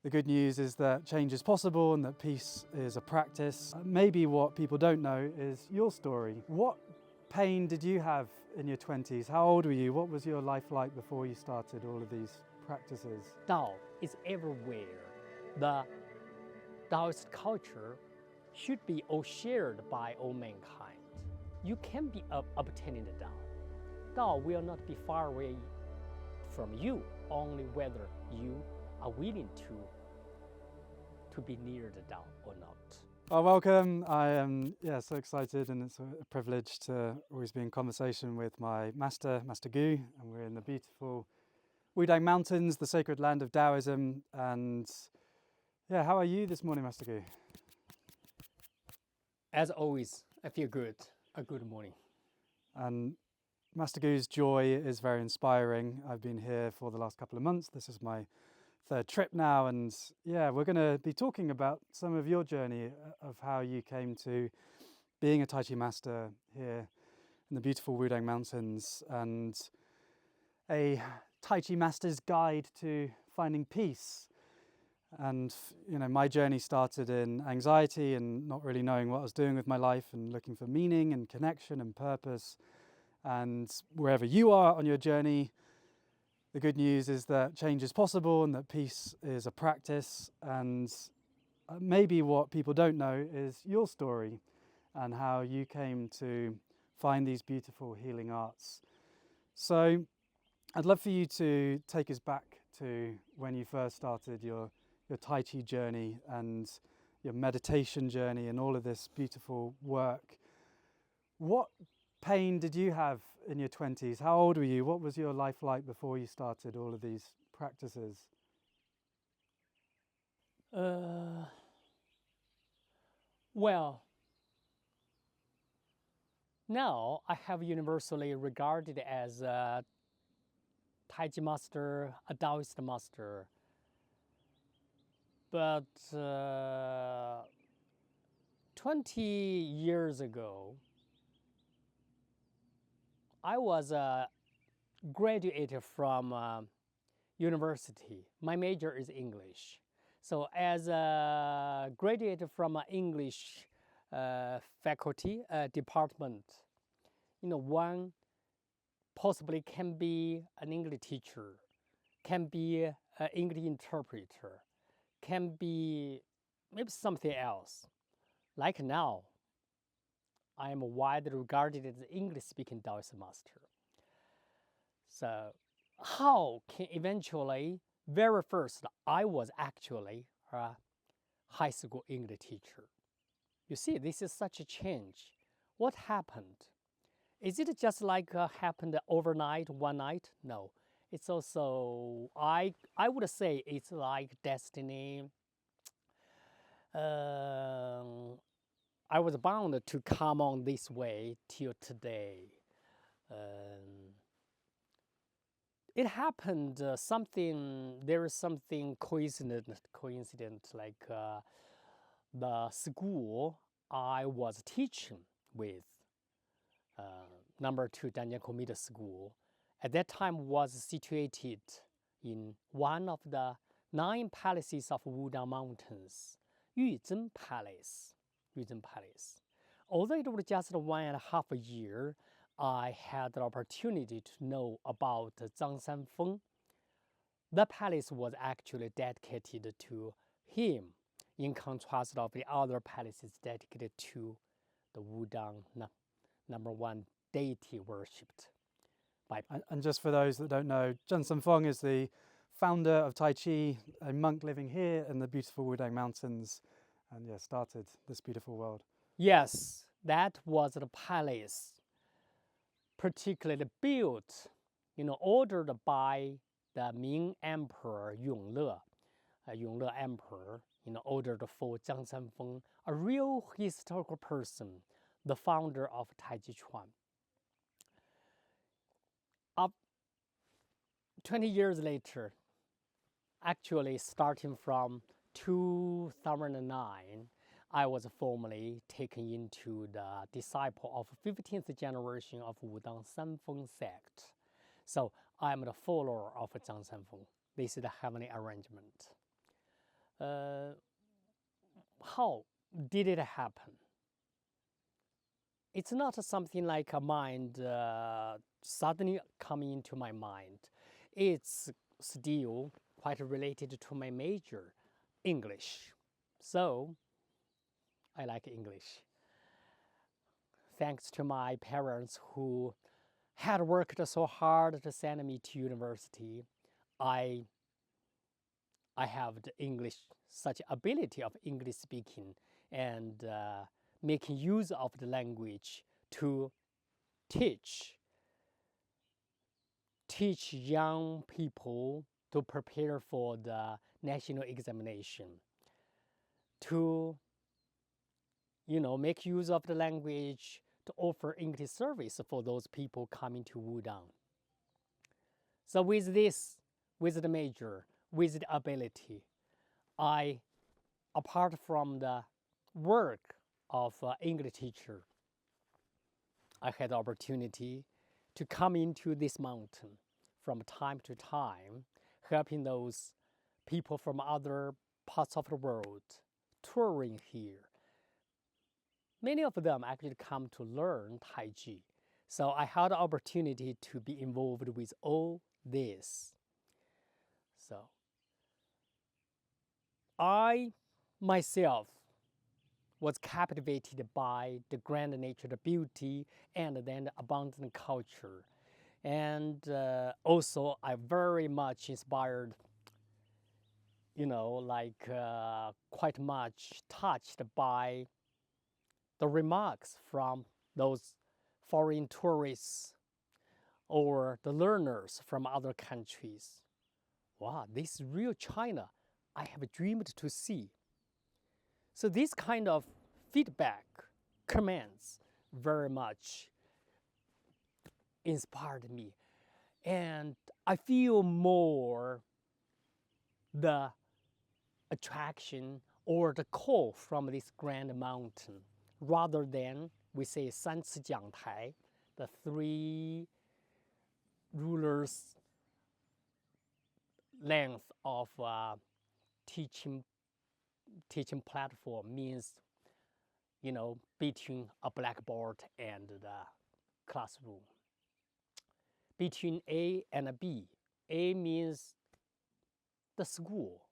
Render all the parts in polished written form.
The good news is that change is possible and that peace is a practice. Maybe what people don't know is your story. What pain did you have in your 20s? How old were you? What was your life like before you started all of these practices? Tao is everywhere. The Taoist culture should be all shared by all mankind. You can be obtaining the Tao. Tao will not be far away from you, only whether you are willing to be near the Tao or not. Well, welcome. I am so excited, and it's a privilege to always be in conversation with my master, Master Gu, and we're in the beautiful Wudang Mountains, the sacred land of Taoism. And how are you this morning, Master Gu? As always, I feel good. A good morning. And Master Gu's joy is very inspiring. I've been here for the last couple of months. This is my third trip now, and we're going to be talking about some of your journey of how you came to being a Tai Chi master here in the beautiful Wudang Mountains, and a Tai Chi master's guide to finding peace. And my journey started in anxiety and not really knowing what I was doing with my life and looking for meaning and connection and purpose. And wherever you are on your journey, the good news is that change is possible and that peace is a practice. And maybe what people don't know is your story and how you came to find these beautiful healing arts. So I'd love for you to take us back to when you first started your Tai Chi journey and your meditation journey and all of this beautiful work. What pain did you have in your 20s? How old were you? What was your life like before you started all of these practices? Well, now I have universally regarded as a Tai Chi master, a Taoist master. But 20 years ago, I was graduated from university. My major is English. So as a graduate from an English faculty department, one possibly can be an English teacher, can be an English interpreter, can be maybe something else. Like now, I am widely regarded as an English-speaking Taoist master. So how can eventually, very first, I was actually a high school English teacher. You see, this is such a change. What happened? Is it just like happened overnight, one night? No. It's also, I would say it's like destiny. I was bound to come on this way till today. It happened there is something coincident like the school I was teaching with, number 2 Danjiankou Middle School, at that time was situated in one of the 9 palaces of Wudang Mountains, Yuzhen Palace. Although it was just 1.5 years, I had the opportunity to know about Zhang Sanfeng. The palace was actually dedicated to him, in contrast of the other palaces dedicated to the Wudang number 1 deity worshipped. And just for those that don't know, Zhang Sanfeng is the founder of Tai Chi, a monk living here in the beautiful Wudang Mountains, and started this beautiful world. Yes, that was the palace, particularly built, ordered by the Ming Emperor Yongle Emperor, ordered for Zhang Sanfeng, a real historical person, the founder of Tai Chi Chuan. 20 years later, actually starting from 2009, I was formally taken into the disciple of 15th generation of Wudang Sanfeng sect. So I'm the follower of Zhang Sanfeng. This is the heavenly arrangement. how did it happen? It's not something like a mind suddenly coming into my mind. It's still quite related to my major, English. So I like English. Thanks to my parents who had worked so hard to send me to university, I have the English, such ability of English speaking and making use of the language to teach young people to prepare for the national examination, to make use of the language to offer English service for those people coming to Wudang. So with this, with the major, with the ability, I, apart from the work of English teacher, I had the opportunity to come into this mountain from time to time, helping those people from other parts of the world touring here. Many of them actually come to learn Tai Chi. So I had the opportunity to be involved with all this. So I myself was captivated by the grand nature, the beauty, and then the abundant culture. And also I very much inspired, quite much touched by the remarks from those foreign tourists or the learners from other countries. Wow, this is real China I have dreamed to see. So this kind of feedback, comments, very much inspired me. And I feel more the attraction or the call from this grand mountain, rather than we say 三次讲台, the three rulers' length of teaching platform, means, between a blackboard and the classroom. Between A and B. A means the school,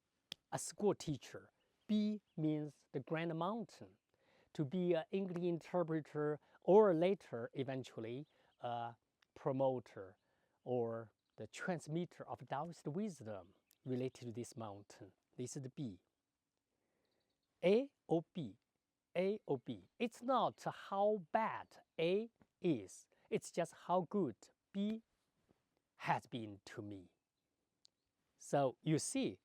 a school teacher. B means the grand mountain, to be an English interpreter or later, eventually, a promoter or the transmitter of Taoist wisdom related to this mountain. This is the B. A or B? A or B? It's not how bad A is, it's just how good B has been to me. So you see,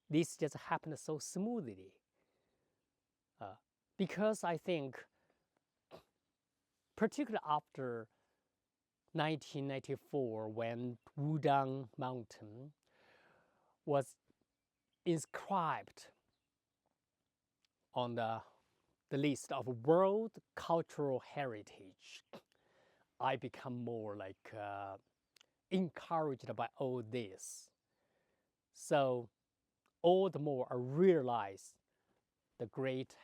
this just happened so smoothly. Because I think, particularly after 1994, when Wudang Mountain was inscribed on the list of World Cultural Heritage, I become more encouraged by all this. So all the more I realize the great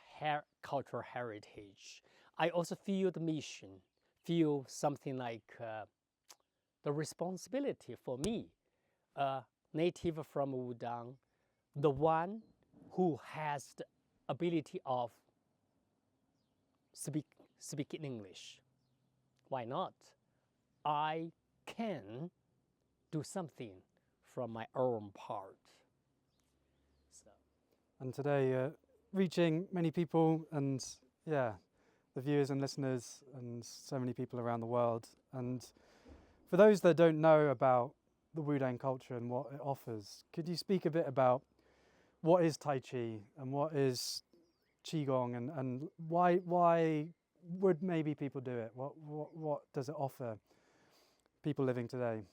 cultural heritage. I also feel the mission, feel something like the responsibility for me, a native from Wudang, the one who has the ability of speaking English. Why not? I can do something from my own part. So. And today, reaching many people, and the viewers and listeners, and so many people around the world. And for those that don't know about the Wudang culture and what it offers, could you speak a bit about what is Tai Chi and what is Qigong, and why would maybe people do it? What does it offer people living today?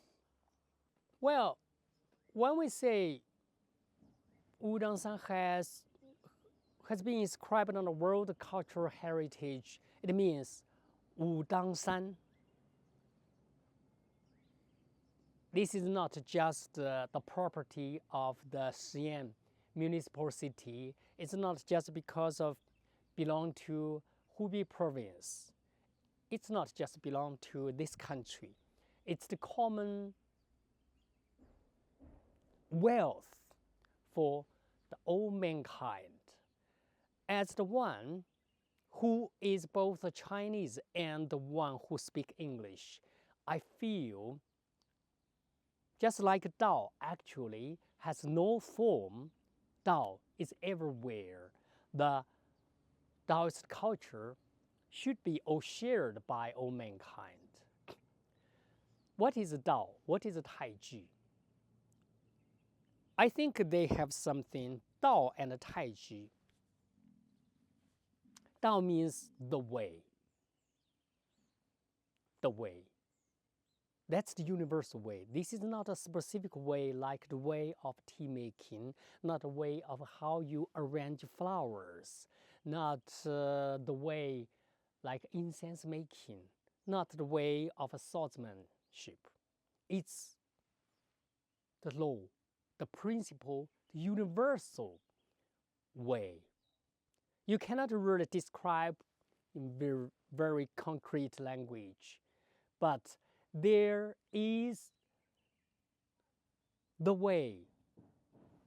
Well, when we say Wudang-san has been inscribed on the World Cultural Heritage, it means Wudang-san. This is not just the property of the Xi'an municipal city. It's not just because of belong to Hubei province. It's not just belong to this country. It's the common wealth for the all mankind. As the one who is both a Chinese and the one who speaks English, I feel just like Tao actually has no form, Tao is everywhere. The Taoist culture should be all shared by all mankind. What is Tao? What is Tai Chi? I think they have something, Tao and Tai Chi. Tao means the way. The way. That's the universal way. This is not a specific way like the way of tea making, not a way of how you arrange flowers, not the way like incense making, not the way of swordsmanship. It's the law, the principle, the universal way. You cannot really describe in very, very concrete language, but there is the way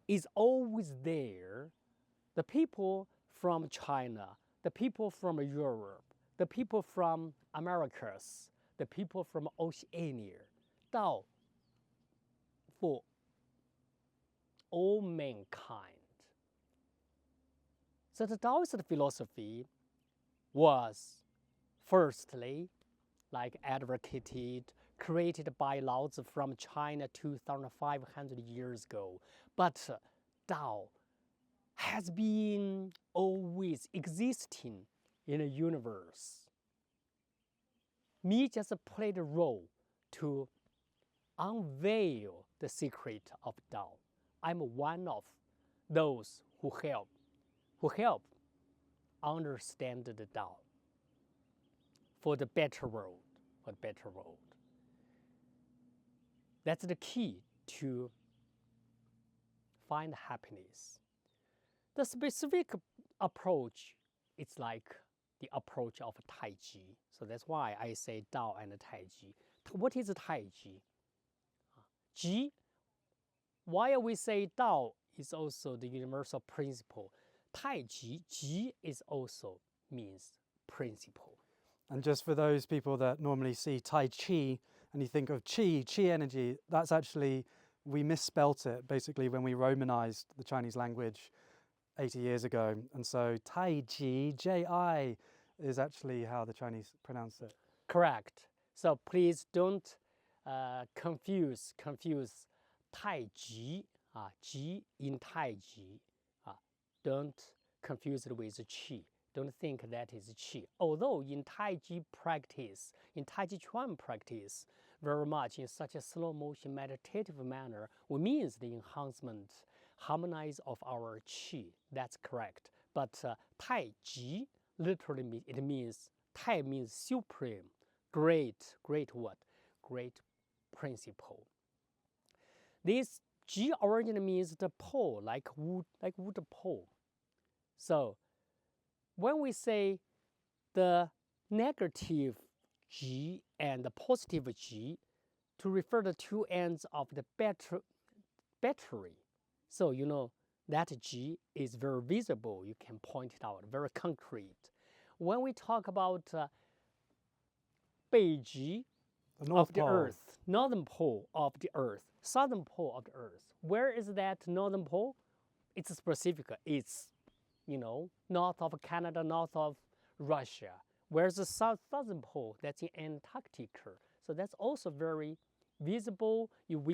is always there. The people from China, the people from Europe, the people from Americas, the people from Oceania, Tao for all mankind. So the Taoist philosophy was firstly like advocated, created by Lao Tzu from China 2,500 years ago. But Tao has been always existing in the universe. Me just played a role to unveil the secret of Tao. I'm one of those who help understand the Tao for the better world, for the better world. That's the key to find happiness. The specific approach, it's like the approach of Tai Chi. So that's why I say Tao and Tai Chi. What is Tai Chi? Chi, while we say Tao is also the universal principle, Tai Chi, Chi is also means principle. And just for those people that normally see Tai Chi and you think of Chi energy, that's actually, we misspelt it basically when we Romanized the Chinese language 80 years ago. And so Tai Chi, Ji, is actually how the Chinese pronounce it. Correct. So please don't confuse Tai Chi, Ji in Tai Chi. Don't confuse it with Qi. Don't think that is Qi. Although in Tai Chi practice, in Tai Chi Chuan practice, very much in such a slow motion meditative manner, we means the enhancement, harmonize of our Qi. That's correct. But Tai Chi literally it means, Tai means supreme, great what? Great principle. This Ji originally means the pole, like wood pole. So when we say the negative G and the positive G to refer the two ends of the battery. So you know that G is very visible. You can point it out, very concrete. When we talk about Beiji of the Earth, northern pole of the Earth, southern pole of the Earth, where is that northern pole? It's specific. It's north of Canada, north of Russia. Where's the southern pole? That's in Antarctica. So that's also very visible.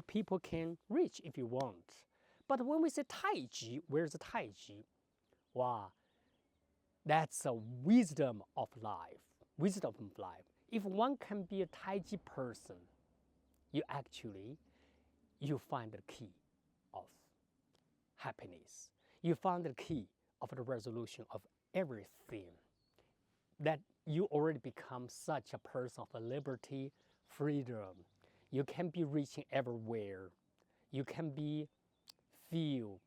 People can reach if you want. But when we say Tai Chi, where's the Tai Chi? Wow, that's a wisdom of life. Wisdom of life. If one can be a Tai Chi person, you find the key of happiness. You find the key of the resolution of everything. That you already become such a person of liberty, freedom. You can be reaching everywhere. You can feel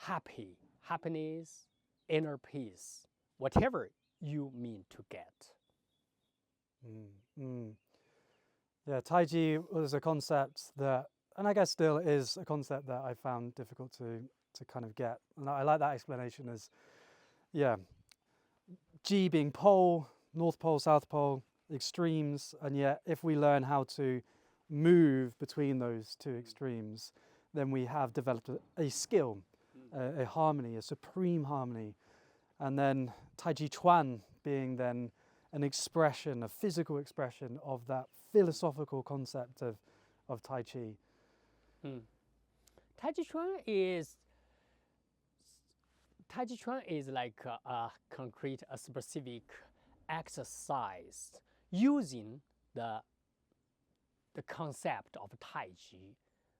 happy, happiness, inner peace, whatever you mean to get. Yeah, Tai Chi was a concept that, and I guess still is a concept that I found difficult to kind of get. And I like that explanation as, yeah, G being pole, North Pole, South Pole, extremes, and yet if we learn how to move between those two extremes, then we have developed a skill, a harmony, a supreme harmony. And then Tai Chi Chuan being then an expression, a physical expression of that philosophical concept of Tai Chi. Tai Chi Chuan is like a concrete, a specific exercise using the concept of Tai Chi.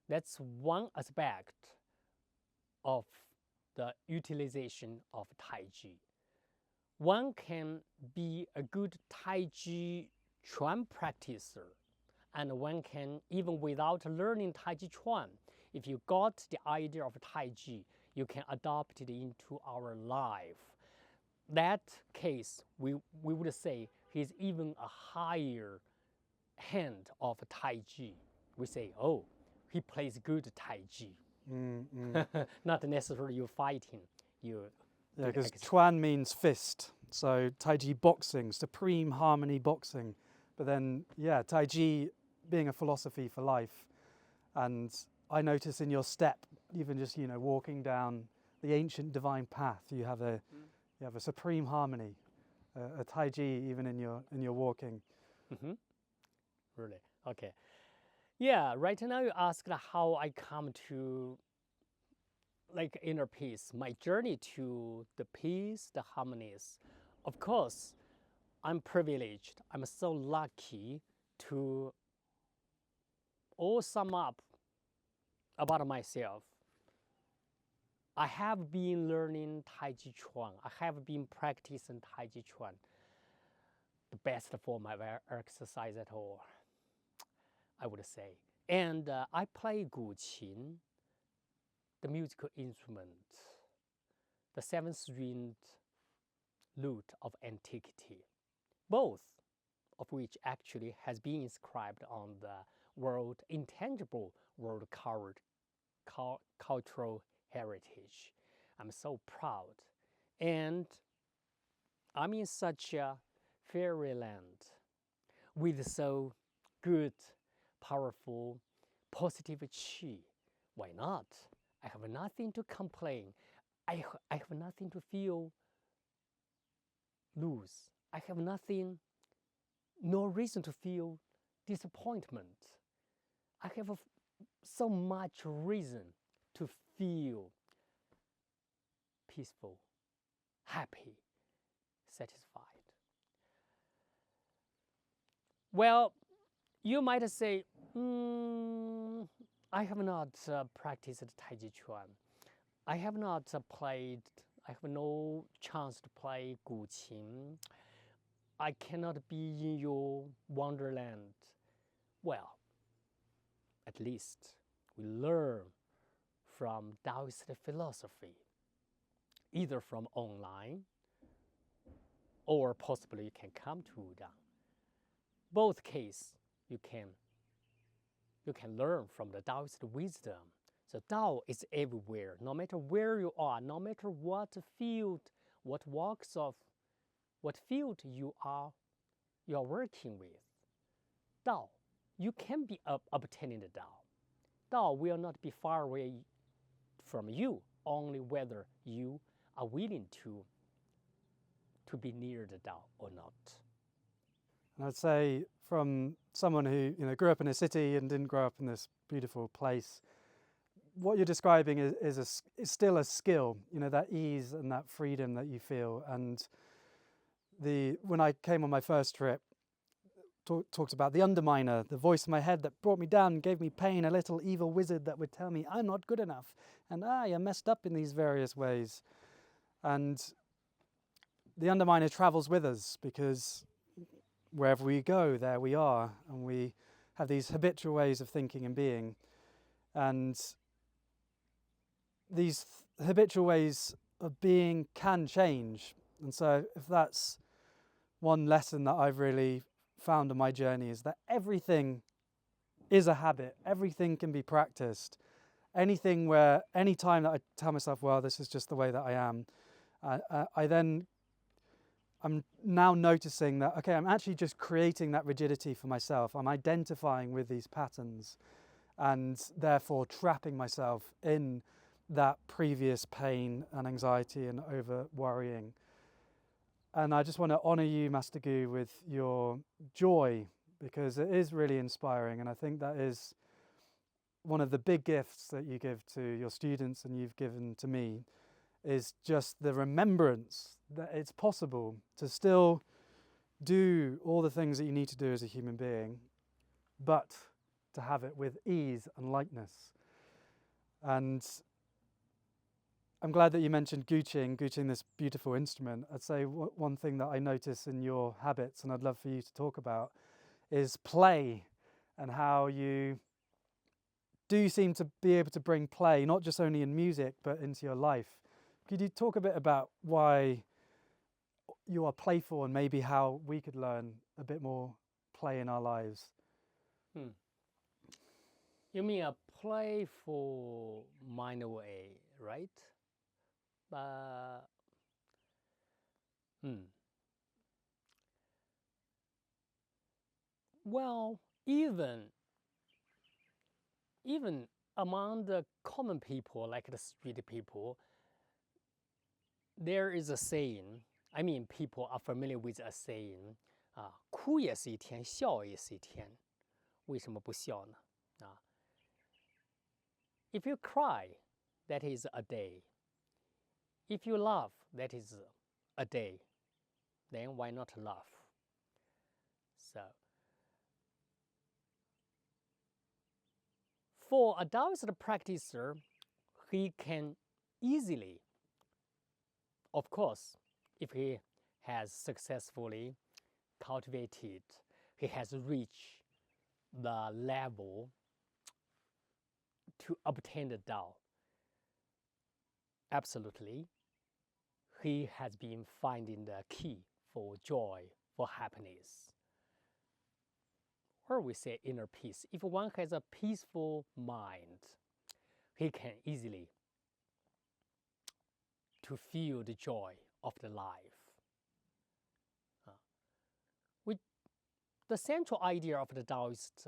That's one aspect of the utilization of Tai Chi. One can be a good Tai Chi Chuan practitioner, and one can, even without learning Tai Chi Chuan, if you got the idea of Tai Chi, you can adopt it into our life. That case, we would say he's even a higher hand of Tai Chi. We say, oh, he plays good Tai Chi. Not necessarily you fighting. Yeah, because Chuan means fist. So Tai Chi boxing, supreme harmony boxing. But then, yeah, Tai Chi being a philosophy for life. And I notice in your step, even just, walking down the ancient divine path, you have a supreme harmony, a Tai Chi even in your walking. Really? Okay. Yeah, right now you asked how I come to inner peace, my journey to the peace, the harmonies. Of course, I'm privileged. I'm so lucky to all sum up about myself. I have been learning Tai Chi Chuan. I have been practicing Tai Chi Chuan. The best form of exercise at all, I would say. And I play Guqin, the musical instrument, the 7-stringed lute of antiquity, both of which actually has been inscribed on the intangible world cultural heritage. I'm so proud. And I'm in such a fairyland with so good, powerful, positive chi. Why not? I have nothing to complain. I have nothing to feel lose. I have no reason to feel disappointment. I have so much reason to feel peaceful, happy, satisfied. Well, you might say, I have not practiced Tai Chi Chuan. I have not I have no chance to play Guqin. I cannot be in your wonderland. Well, at least we learn from Taoist philosophy, either from online or possibly you can come to Wudang. Both cases you can learn from the Taoist wisdom. So Tao is everywhere, no matter where you are, no matter what field, what field you are working with. Tao, you can be obtaining the Tao. Tao will not be far away from you, only whether you are willing to be near the Tao or not. And I'd say from someone who grew up in a city and didn't grow up in this beautiful place, what you're describing is still a skill, that ease and that freedom that you feel. And when I came on my first trip, talked about the underminer, the voice in my head that brought me down and gave me pain, a little evil wizard that would tell me I'm not good enough and you're messed up in these various ways. And the underminer travels with us because wherever we go, there we are, and we have these habitual ways of thinking and being. And these habitual ways of being can change. And so if that's one lesson that I've really found on my journey, is that everything is a habit, everything can be practiced. Any time that I tell myself, well, this is just the way that I am, I'm now noticing that, okay, I'm actually just creating that rigidity for myself. I'm identifying with these patterns and therefore trapping myself in that previous pain and anxiety and over worrying. And I just want to honor you, Master Gu, with your joy, because it is really inspiring. And I think that is one of the big gifts that you give to your students and you've given to me, is just the remembrance that it's possible to still do all the things that you need to do as a human being, but to have it with ease and lightness. And I'm glad that you mentioned guqing, this beautiful instrument. I'd say one thing that I notice in your habits, and I'd love for you to talk about, is play, and how you do seem to be able to bring play, not just only in music, but into your life. Could you talk a bit about why you are playful and maybe how we could learn a bit more play in our lives? You mean a playful mind way, right? Well, even among the common people, like the street people, there is a saying. I mean, people are familiar with a saying, 哭也是一天，笑也是一天，为什么不笑呢？ If you cry, that is a day. If you laugh, that is a day. Then why not laugh? So, for a Taoist practitioner, he can easily, of course, if he has successfully cultivated, he has reached the level to obtain the Tao. Absolutely, he has been finding the key for joy, for happiness. Or we say inner peace. If one has a peaceful mind, he can easily to feel the joy of the life. The central idea of the Taoist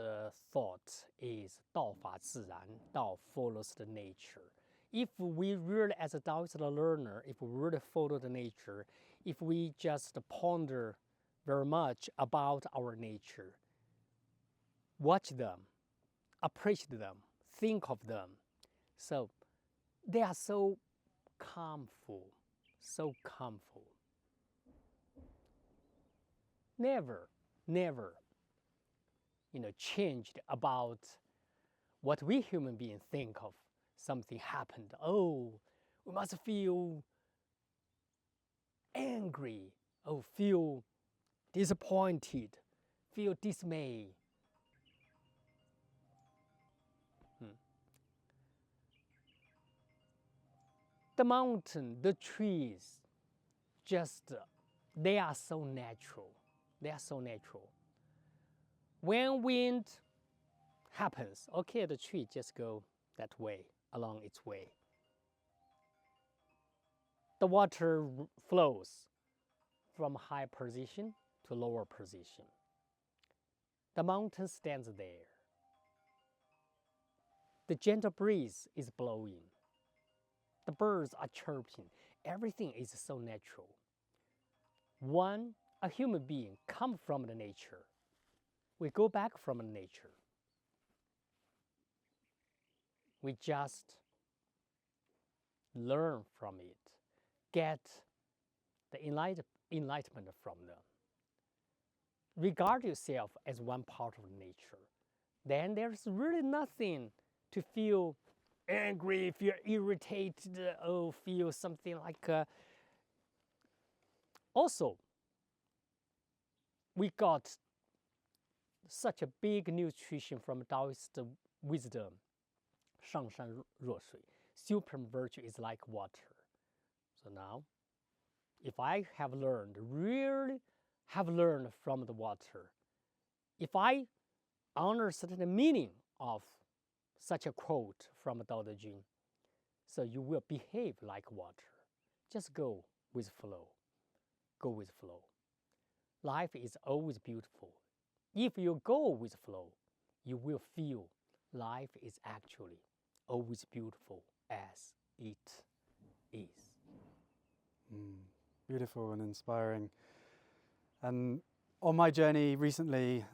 thought is 道法自然, Tao follows the nature. If we really, as a Taoist learner, if we really follow the nature, if we just ponder very much about our nature, watch them, appreciate them, think of them, so they are so calmful, so calmful. Never, changed about what we human beings think of. Something happened. Oh, we must feel angry. Oh, feel disappointed. Feel dismay. The mountain, the trees, they are so natural. They are so natural. When wind happens, okay, the tree just go that way, along its way. The water flows from high position to lower position. The mountain stands there. The gentle breeze is blowing. The birds are chirping. Everything is so natural. A human being come from the nature. We go back from the nature. We just learn from it, get the enlightenment from them. Regard yourself as one part of nature. Then there's really nothing to feel angry, feel irritated, or feel something like... Also, we got such a big nutrition from Taoist wisdom, 上善若水. supreme virtue is like water. So now, if I have learned, really have learned from the water, if I understand the meaning of such a quote from Tao Te Ching, so you will behave like water. Just go with flow. Go with flow. Life is always beautiful. If you go with flow, you will feel life is actually always beautiful as it is. Beautiful and inspiring. And on my journey recently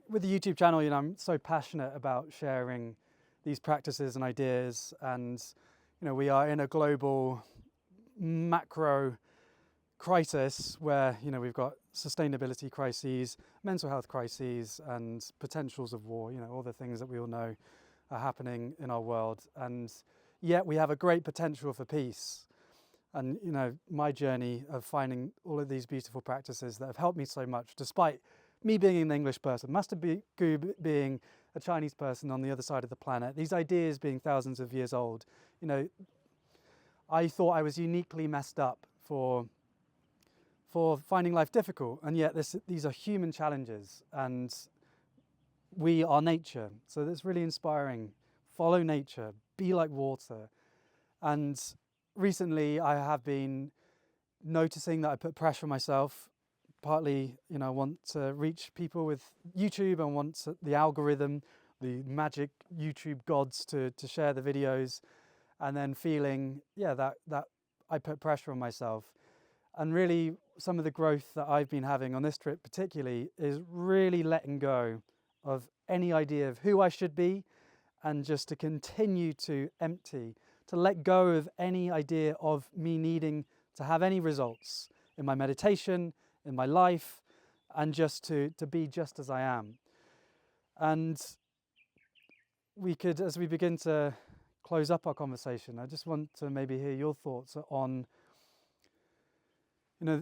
with the YouTube channel, I'm so passionate about sharing these practices and ideas. And we are in a global macro crisis where we've got sustainability crises, mental health crises, and potentials of war. All the things that we all know are happening in our world, and yet we have a great potential for peace. And my journey of finding all of these beautiful practices that have helped me so much, despite me being an English person, Master Gu being a Chinese person on the other side of the planet, these ideas being thousands of years old. I thought I was uniquely messed up for finding life difficult, and yet these are human challenges, and we are nature. So that's really inspiring. Follow nature, be like water. And recently I have been noticing that I put pressure on myself. Partly, I want to reach people with YouTube. I want the algorithm, the magic YouTube gods to share the videos, and then feeling, that I put pressure on myself. And really, some of the growth that I've been having on this trip particularly is really letting go of any idea of who I should be, and just to continue to empty, to let go of any idea of me needing to have any results in my meditation, in my life, and just to be just as I am. And we could, as we begin to close up our conversation, I just want to maybe hear your thoughts on,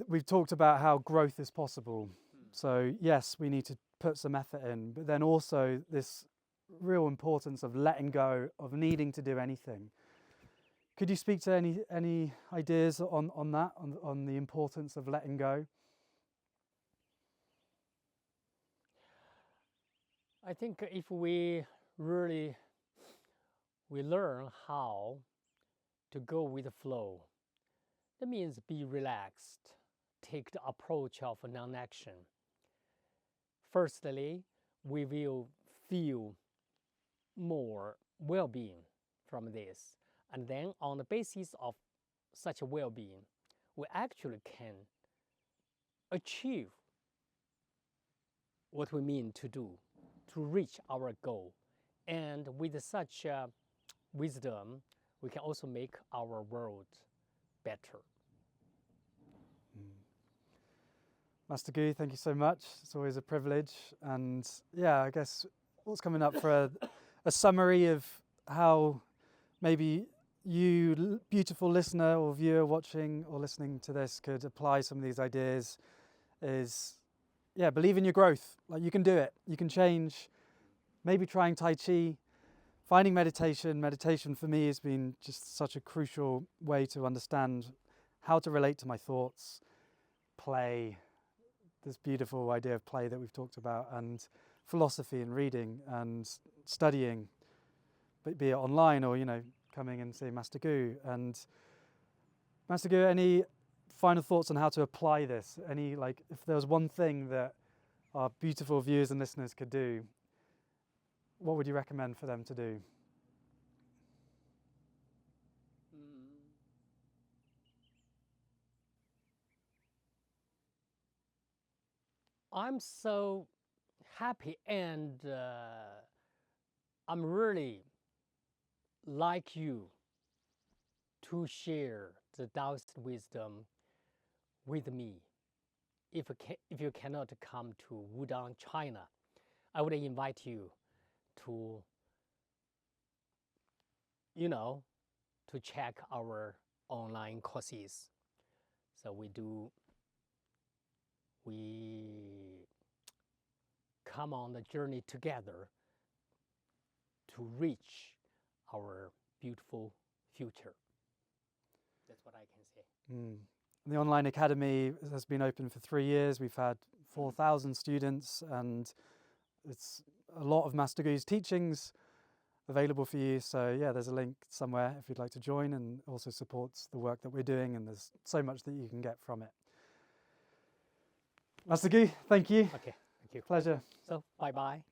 we've talked about how growth is possible. So yes, we need to put some effort in, but then also this real importance of letting go of needing to do anything. Could you speak to any ideas on that, on the importance of letting go? I think if we really learn how to go with the flow, that means be relaxed, take the approach of non-action. Firstly, we will feel more well-being from this. And then on the basis of such a well-being, we actually can achieve what we mean to do, to reach our goal. And with such wisdom, we can also make our world better. Master Gu, thank you so much. It's always a privilege. And yeah, I guess what's coming up for a summary of how maybe you, beautiful listener or viewer watching or listening to this, could apply some of these ideas is, believe in your growth. Like, you can do it. You can change. Maybe trying Tai Chi, finding meditation. Meditation for me has been just such a crucial way to understand how to relate to my thoughts. Play, this beautiful idea of play that we've talked about, and philosophy and reading and studying, be it online or, coming and seeing Master Gu. And Master Gu, any final thoughts on how to apply this? If there was one thing that our beautiful viewers and listeners could do, what would you recommend for them to do? I'm so happy, and I'm really like you to share the Taoist wisdom with me. If you cannot come to Wudang, China, I would invite you to, to check our online courses. So we come on the journey together to reach our beautiful future. That's what I can say. The online academy has been open for 3 years. We've had 4,000 students, and it's a lot of Master Gu's teachings available for you. So yeah, there's a link somewhere if you'd like to join, and also supports the work that we're doing, and there's so much that you can get from it. Master Gu, thank you. Okay, thank you. Pleasure. So bye-bye.